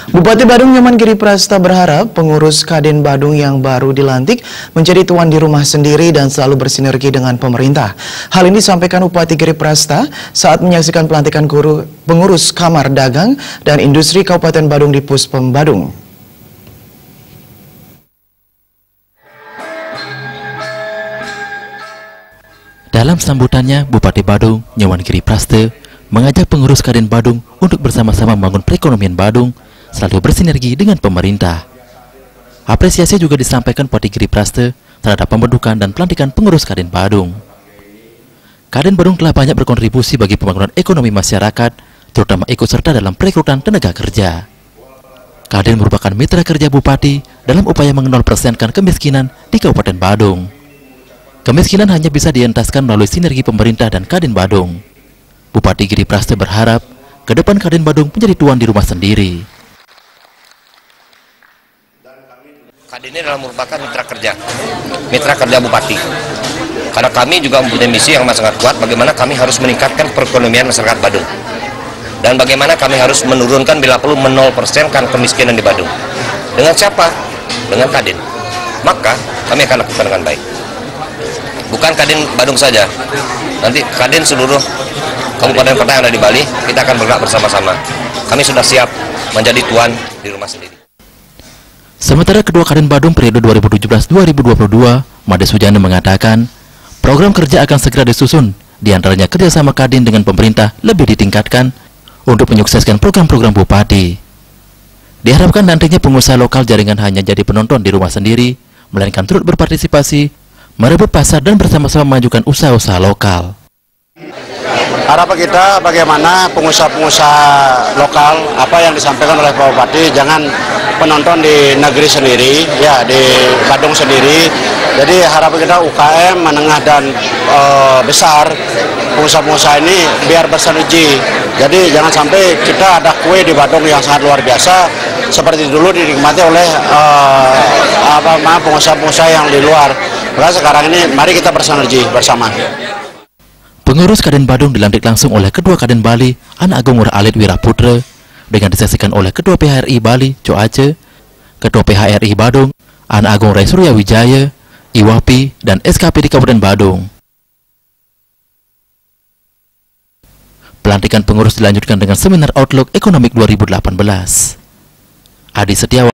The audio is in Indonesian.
Bupati Badung Nyoman Giri Prasta berharap pengurus Kadin Badung yang baru dilantik menjadi tuan di rumah sendiri dan selalu bersinergi dengan pemerintah. Hal ini disampaikan Bupati Giri Prasta saat menyaksikan pelantikan pengurus Kamar Dagang dan Industri Kabupaten Badung di Puspom Badung. Dalam sambutannya, Bupati Badung Nyoman Giri Prasta mengajak pengurus Kadin Badung untuk bersama-sama membangun perekonomian Badung selalu bersinergi dengan pemerintah. Apresiasi juga disampaikan Bupati Giri Prasta terhadap pembentukan dan pelantikan pengurus Kadin Badung. Kadin Badung telah banyak berkontribusi bagi pembangunan ekonomi masyarakat, terutama ikut serta dalam perekrutan tenaga kerja. Kadin merupakan mitra kerja Bupati dalam upaya mengenolpersenkan kemiskinan di Kabupaten Badung. Kemiskinan hanya bisa dientaskan melalui sinergi pemerintah dan Kadin Badung. Bupati Giri Prasta berharap ke depan Kadin Badung menjadi tuan di rumah sendiri. Kadin ini adalah merupakan mitra kerja Bupati. Karena kami juga mempunyai misi yang sangat kuat, bagaimana kami harus meningkatkan perekonomian masyarakat Badung. Dan bagaimana kami harus menurunkan bila perlu 0% kan kemiskinan di Badung. Dengan siapa? Dengan Kadin. Maka kami akan lakukan dengan baik. Bukan Kadin Badung saja, nanti Kadin seluruh kabupaten kota yang ada di Bali, kita akan bergerak bersama-sama. Kami sudah siap menjadi tuan di rumah sendiri. Sementara Ketua Kadin Badung periode 2017-2022, Made Sujana mengatakan, program kerja akan segera disusun, diantaranya kerjasama Kadin dengan pemerintah lebih ditingkatkan untuk menyukseskan program-program Bupati. Diharapkan nantinya pengusaha lokal jaringan hanya jadi penonton di rumah sendiri, melainkan turut berpartisipasi, merebut pasar dan bersama-sama memajukan usaha-usaha lokal. Harapan kita bagaimana pengusaha-pengusaha lokal, apa yang disampaikan oleh Pak Bupati, jangan penonton di negeri sendiri, ya di Badung sendiri. Jadi harapan kita UKM, menengah dan besar, pengusaha-pengusaha ini biar bersinergi. Jadi jangan sampai kita ada kue di Badung yang sangat luar biasa, seperti dulu dinikmati oleh pengusaha-pengusaha yang di luar. Maka sekarang ini mari kita bersinergi bersama. Pengurus Kadin Badung dilantik langsung oleh Ketua Kadin Bali, An Agung Nur Alit Wiraputra, dengan disaksikan oleh Ketua PHRI Bali, Co Aceh, Ketua PHRI Badung, An Agung Rai Surya Wijaya, IWAPI, dan SKP di Kabupaten Badung. Pelantikan pengurus dilanjutkan dengan seminar Outlook Ekonomik 2018. Adi Setiawan.